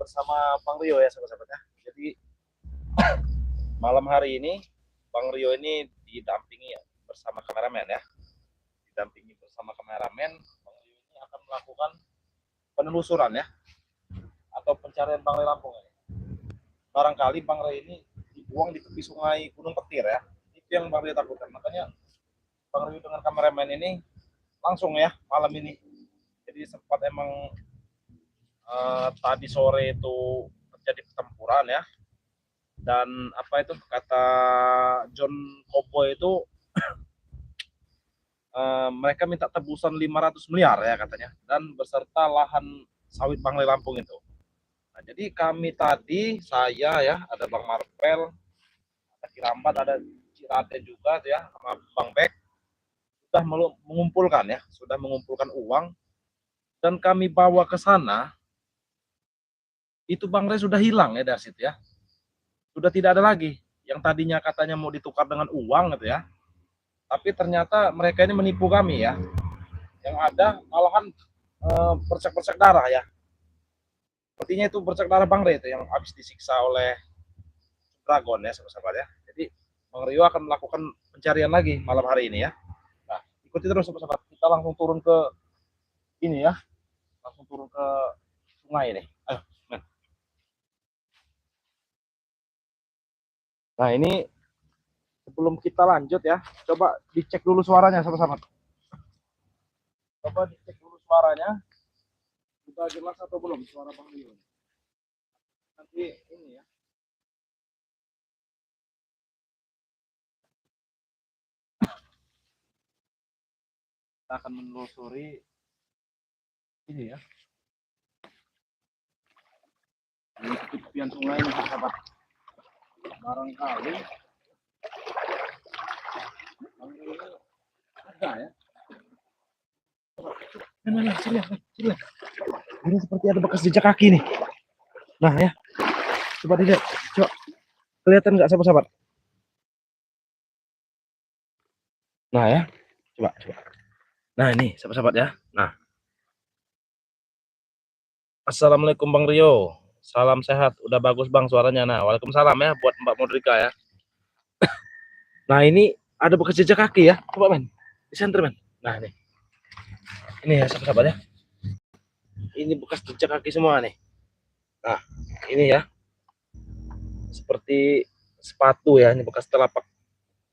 bersama Bang Rio ya sahabat-sahabat ya. Jadi malam hari ini Bang Rio ini didampingi bersama kameramen ya. Didampingi bersama kameramen, Bang Rio ini akan melakukan penelusuran ya atau pencarian Bangrai Lampung ini. Barangkali Bangrai ini dibuang di tepi sungai Gunung Petir ya. Itu yang Bang Rio takutkan. Makanya Bang Rio dengan kameramen ini langsung ya malam ini. Jadi sempat emang tadi sore itu terjadi pertempuran ya, dan apa itu kata John Kobo itu mereka minta tebusan 500 miliar ya katanya, dan beserta lahan sawit Bangrai Lampung itu. Nah, jadi kami tadi, saya ya, ada Bang Marvel, ada Kirambat, ada Cirate juga ya, sama Bang Bek, sudah mengumpulkan uang, dan kami bawa ke sana. Itu Bang Rey sudah hilang ya dari situ ya, sudah tidak ada lagi. Yang tadinya katanya mau ditukar dengan uang gitu ya, tapi ternyata mereka ini menipu kami ya. Yang ada malahan bercak-bercak darah ya. Sepertinya itu bercak darah Bang Rey itu yang habis disiksa oleh Dragon ya sahabat-sahabat ya. Jadi Bang Rio akan melakukan pencarian lagi malam hari ini ya. Nah, ikuti terus sahabat-sahabat. Kita langsung turun ke ini ya, langsung turun ke sungai ini. Ayo, men. Nah, ini sebelum kita lanjut ya, coba dicek dulu suaranya sahabat-sahabat. Coba dicek dulu suaranya. Sudah jelas atau belum suara Bang Rio? Nanti ini ya. Kita akan menelusuri ini ya. Di tepian sungai ini sahabat. Barangkali Bang Rio ini ada ya. Nah, sini, sini. Ini seperti ada bekas jejak kaki nih. Nah ya, coba dilihat, coba kelihatan nggak sahabat-sahabat? Nah ya, coba. Nah ini sahabat-sahabat ya. Nah, assalamualaikum Bang Rio, salam sehat, udah bagus Bang suaranya. Nah, waalaikumsalam ya buat Mbak Modrika ya. Nah ini ada bekas jejak kaki ya, coba men, di center men. Nah ini ya sahabat-sahabat ya. Ini bekas jejak kaki semua nih. Nah ini ya, seperti sepatu ya, ini bekas telapak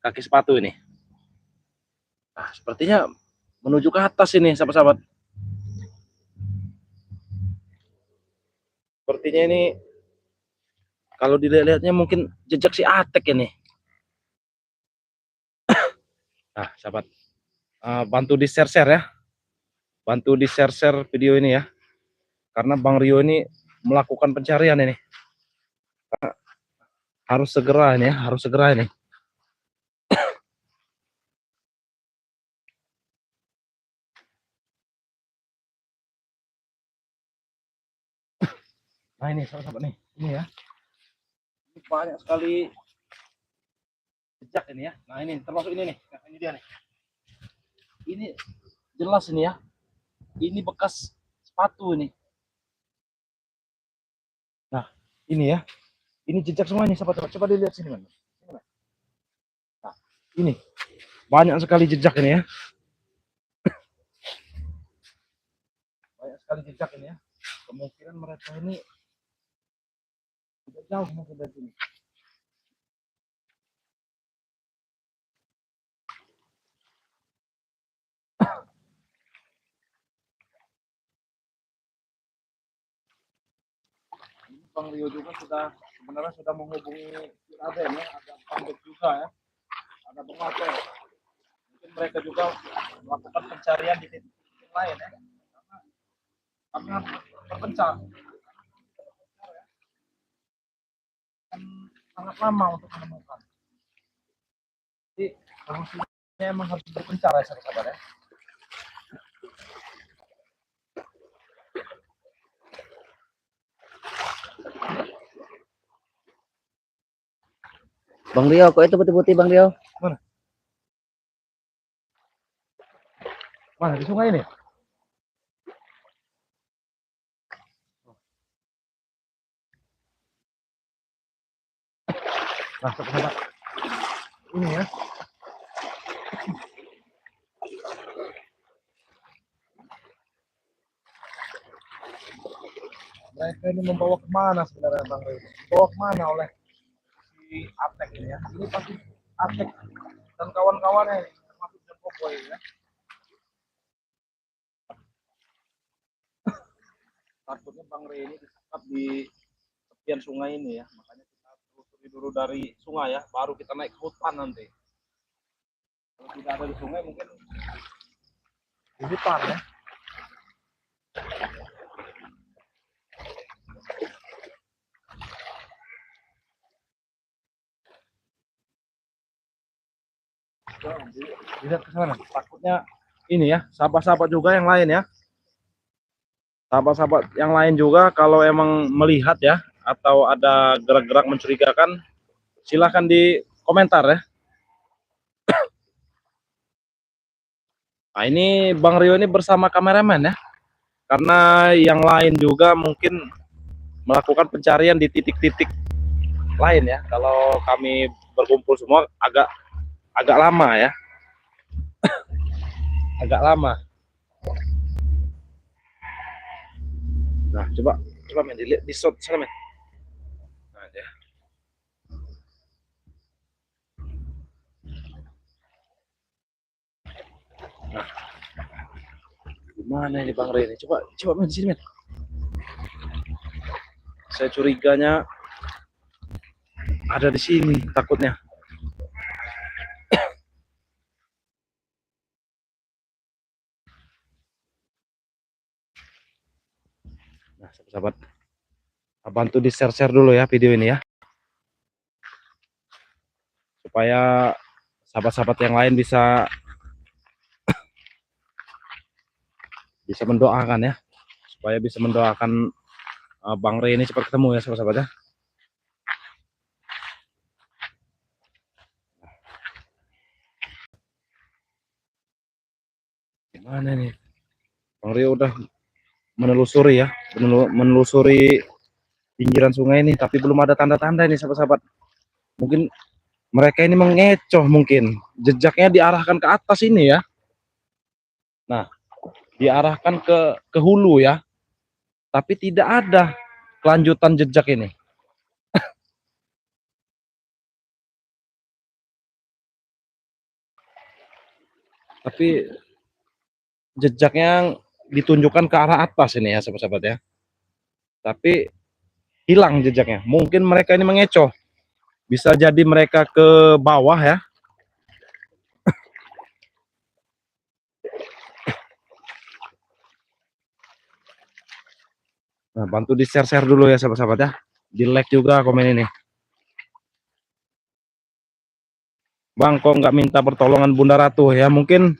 kaki sepatu ini. Nah sepertinya menuju ke atas ini sahabat-sahabat. Sepertinya ini kalau dilihat-lihatnya mungkin jejak si Atek ini. Nah sahabat, bantu di share-share ya, bantu di share-share video ini ya, karena Bang Rio ini melakukan pencarian ini. Harus segera ini ya, harus segera ini. Nah ini sahabat-sahabat nih, ini ya, ini banyak sekali jejak ini ya. Nah ini termasuk ini nih, nah, ini dia nih. Ini jelas ini ya, ini bekas sepatu ini. Nah ini ya, ini jejak semuanya sahabat-sahabat. Coba dilihat sini man. Nah ini banyak sekali jejak ini ya, banyak sekali jejak ini ya. Kemungkinan mereka ini tidak jauh mungkin dari sini. Bang Rio juga sebenarnya sudah menghubungi Raden ya, ada Pambek juga ya, ada Bang. Mungkin mereka juga melakukan pencarian di titik lain ya, karena terpencar kan sangat lama untuk menemukan. Jadi solusinya emang harus berpencar ya sahabat ya. Bang Rio, kok itu putih-putih Bang Rio? Mana? Mana di sungai ini? Nah, sahabat, ini ya. Mereka ini membawa kemana sebenarnya Bang Rey? Bawa kemana oleh si Atek ini ya? Ini pasti Atek dan kawan-kawannya ini, termasuk John Boboiboy ya. Takutnya Bang Rey ini ditangkap di tepian sungai ini ya. Makanya kita telusuri dulu dari sungai ya, baru kita naik ke hutan nanti. Kalau tidak ada di sungai mungkin di hutan ya. Lihat ke sana. Takutnya ini ya, sahabat-sahabat juga yang lain ya. Sahabat-sahabat yang lain juga kalau emang melihat ya atau ada gerak-gerak mencurigakan, silahkan di komentar ya. Nah, ini Bang Rio ini bersama kameramen ya. Karena yang lain juga mungkin melakukan pencarian di titik-titik lain ya. Kalau kami berkumpul semua agak lama ya. Agak lama. Nah, coba men dilihat di shot sana men. Nah, ya. Nah, gimana ini Bang Ray ini? Coba men sini men. Saya curiganya ada di sini takutnya. Nah, sahabat, bantu di share dulu ya video ini ya, supaya sahabat-sahabat yang lain bisa mendoakan ya, supaya bisa mendoakan Bang Ray ini cepat ketemu ya sahabat-sahabat ya. Gimana nih? Bang Ray udah menelusuri ya, menelusuri pinggiran sungai ini, tapi belum ada tanda-tanda ini sahabat-sahabat. Mungkin mereka ini mengecoh, mungkin jejaknya diarahkan ke atas ini ya. Nah, diarahkan ke hulu ya, tapi tidak ada kelanjutan jejak ini. Tapi jejaknya ditunjukkan ke arah atas ini ya sahabat-sahabat ya, tapi hilang jejaknya. Mungkin mereka ini mengecoh, bisa jadi mereka ke bawah ya. Nah, bantu di share dulu ya sahabat-sahabat ya, di like juga komen ini. Bang, kok nggak minta pertolongan Bunda Ratu ya? Mungkin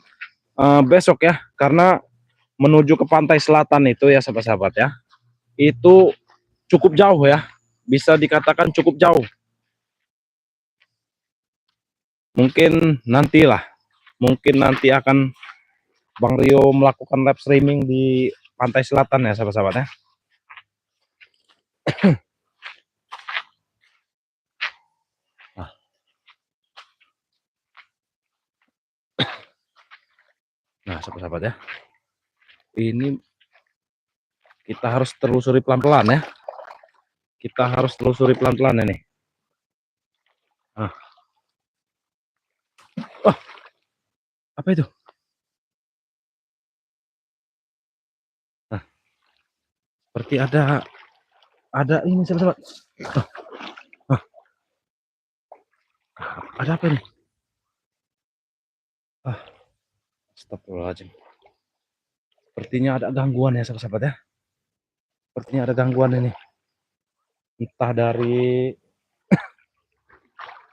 besok ya, karena menuju ke pantai selatan itu ya sahabat-sahabat ya, itu cukup jauh ya, bisa dikatakan cukup jauh. Mungkin nantilah, mungkin nanti akan Bang Rio melakukan live streaming di pantai selatan ya sahabat-sahabat ya. Nah sahabat-sahabat ya, ini kita harus telusuri pelan-pelan ya, kita harus telusuri pelan-pelan ini. Nah. Oh, apa itu? Nah, seperti ada ini sahabat-sahabat. Oh, ada apa ini? Astagfirullahaladzim. Sepertinya ada gangguan ya sahabat-sahabat ya. Sepertinya ada gangguan ini. Entah dari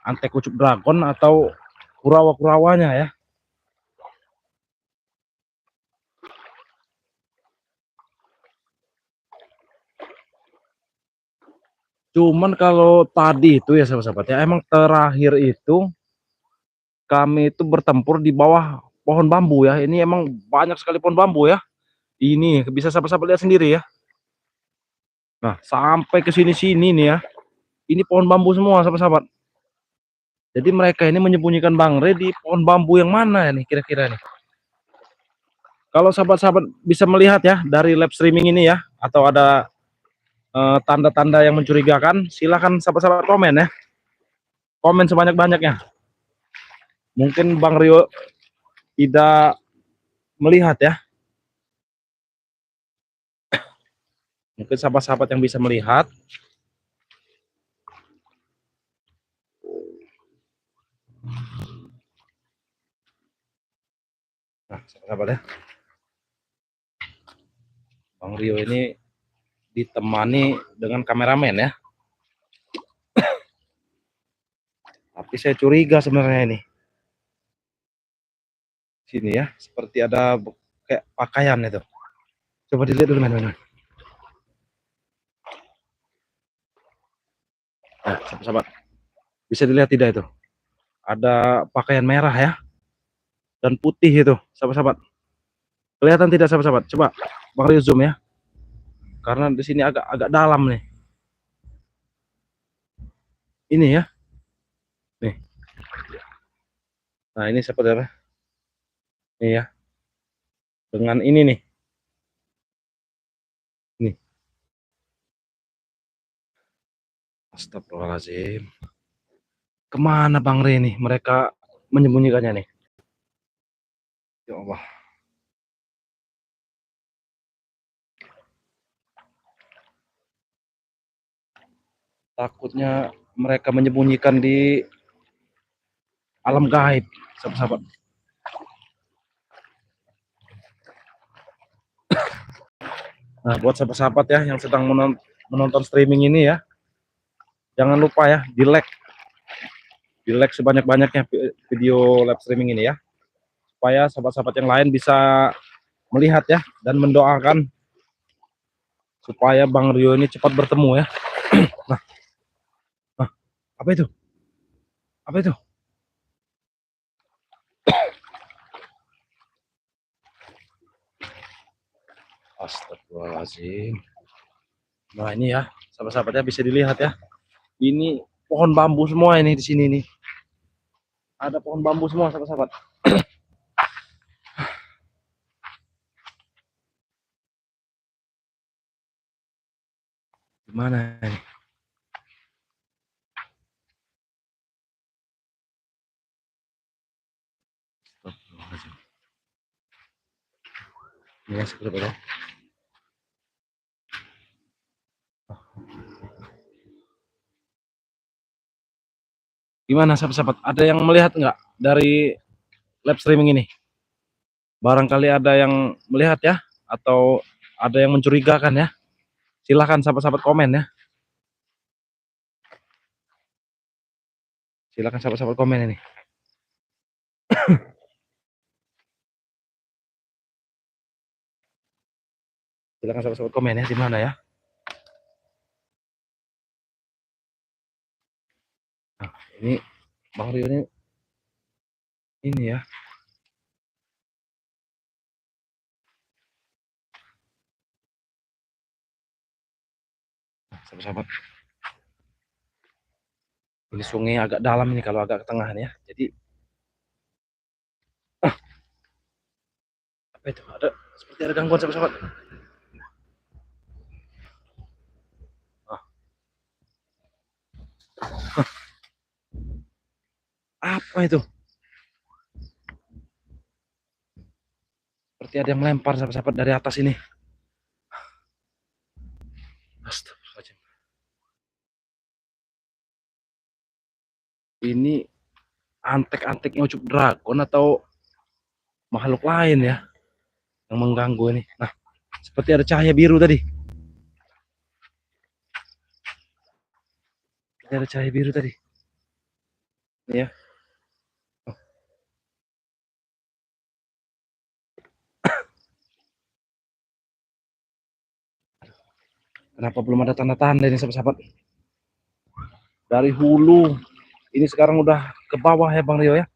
antek kucuk dragon atau kurawa-kurawanya ya. Cuman kalau tadi itu ya sahabat-sahabat ya, emang terakhir itu kami itu bertempur di bawah pohon bambu ya. Ini emang banyak sekali pohon bambu ya. Ini bisa sahabat-sahabat lihat sendiri ya. Nah, sampai ke sini-sini nih ya. Ini pohon bambu semua sahabat-sahabat. Jadi mereka ini menyembunyikan Bang Re di pohon bambu yang mana ya nih kira-kira nih? Kalau sahabat-sahabat bisa melihat ya dari live streaming ini ya, atau ada tanda-tanda yang mencurigakan, silahkan sahabat-sahabat komen ya. Komen sebanyak-banyaknya. Mungkin Bang Rio tidak melihat ya. Mungkin sahabat-sahabat yang bisa melihat. Nah, sahabat-sahabat ya. Bang Rio ini ditemani dengan kameramen ya. Tapi saya curiga sebenarnya ini. Sini ya, seperti ada kayak pakaian itu. Coba dilihat dulu teman-teman. Nah, sahabat-sahabat, bisa dilihat tidak itu? Ada pakaian merah ya, dan putih itu, sahabat-sahabat. Kelihatan tidak sahabat-sahabat? Coba Bang Rio zoom ya. Karena di sini agak dalam nih. Ini ya. Nih. Nah, ini seperti apa? Nih ya. Dengan ini nih. Nih. Astagfirullahaladzim. Kemana Bang Re nih? Mereka menyembunyikannya nih. Ya Allah. Takutnya mereka menyembunyikan di alam gaib, sahabat-sahabat. Nah, buat sahabat-sahabat ya yang sedang menonton streaming ini ya, jangan lupa ya di like sebanyak-banyaknya video live streaming ini ya, supaya sahabat-sahabat yang lain bisa melihat ya dan mendoakan supaya Bang Rio ini cepat bertemu ya. Nah, nah, apa itu? Apa itu? Astagfirullahaladzim. Nah ini ya, sahabat-sahabatnya bisa dilihat ya. Ini pohon bambu semua ini di sini nih. Ada pohon bambu semua sahabat-sahabat. Gimana ini? Ini ya seperti itu. Gimana sahabat-sahabat? Ada yang melihat nggak dari live streaming ini? Barangkali ada yang melihat ya, atau ada yang mencurigakan ya. Silahkan sahabat-sahabat komen ya. Silahkan sahabat-sahabat komen ini. Silahkan sahabat-sahabat komen ya, di mana ya. Nah, ini Bang Rio ini ya. Nah, sahabat-sahabat. Ini sungai agak dalam ini kalau agak ke tengah ya. Jadi apa itu? Ada seperti ada gangguan sahabat-sahabat. Apa itu? Seperti ada yang melempar sahabat-sahabat dari atas ini. Astagfirullahaladzim. Ini antek-anteknya ucup dragon atau makhluk lain ya yang mengganggu ini. Nah, seperti ada cahaya biru tadi. Ada cahaya biru tadi. Ini ya. Oh. Kenapa belum ada tanda-tanda ini sahabat-sahabat? Dari hulu ini sekarang udah ke bawah ya Bang Rio ya.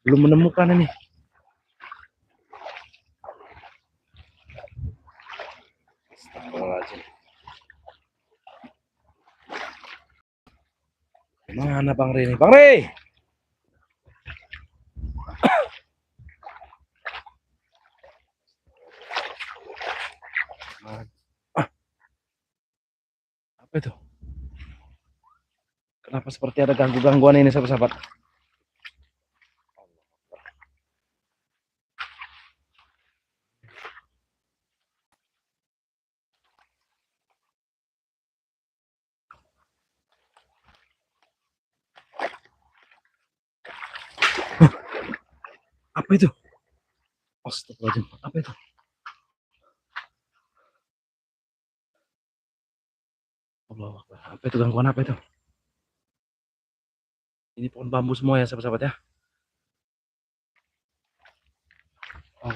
Belum menemukan ini. Astagfirullahaladzim. Mana Bang Re ini? Bang Re! Apa itu? Kenapa seperti ada gangguan ini sahabat-sahabat? Apa itu? Astagfirullahaladzim, apa itu? Allah, apa itu gangguan apa itu? Ini pohon bambu semua ya sahabat-sahabat ya. Allah.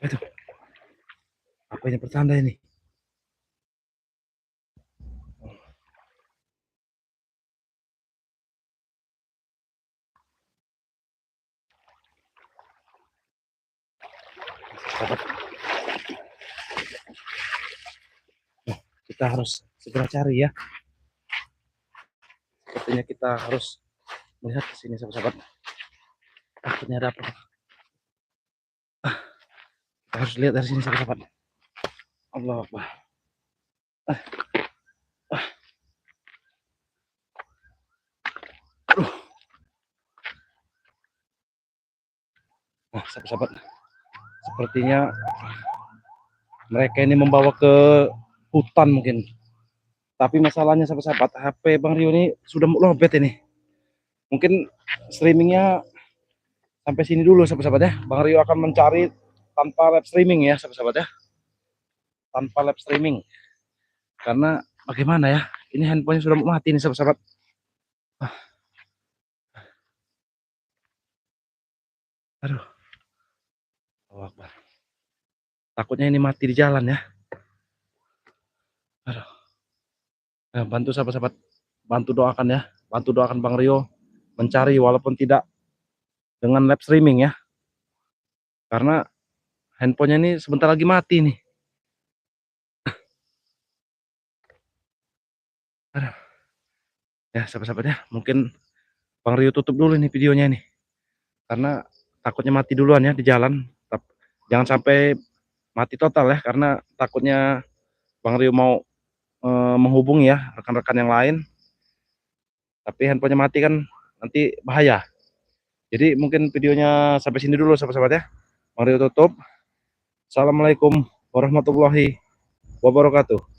Apa itu? Apa ini pertanda ini? Sahabat, kita harus segera cari ya. Sepertinya kita harus melihat ke sini sahabat-sahabat. Takutnya ada apa? Kita harus lihat dari sini sahabat-sahabat. Allah Akbar. Nah, sahabat-sahabat, sepertinya mereka ini membawa ke hutan mungkin. Tapi masalahnya sahabat-sahabat, HP Bang Rio ini sudah lowbat ini. Mungkin streamingnya sampai sini dulu sahabat-sahabat ya. Bang Rio akan mencari tanpa live streaming ya sahabat-sahabat ya. Tanpa live streaming. Karena bagaimana ya? Ini handphonenya sudah mau mati nih sahabat-sahabat. Aduh. Oh, Akbar. Takutnya ini mati di jalan ya. Aduh. Nah, bantu sahabat-sahabat, bantu doakan ya. Bantu doakan Bang Rio mencari walaupun tidak dengan live streaming ya. Karena handphonenya ini sebentar lagi mati nih. Aduh. Ya sahabat-sahabat ya, mungkin Bang Rio tutup dulu nih videonya nih. Karena takutnya mati duluan ya di jalan. Jangan sampai mati total ya, karena takutnya Bang Rio mau menghubungi ya rekan-rekan yang lain. Tapi handphonenya mati kan nanti bahaya. Jadi mungkin videonya sampai sini dulu sahabat-sahabat ya. Bang Rio tutup. Assalamualaikum warahmatullahi wabarakatuh.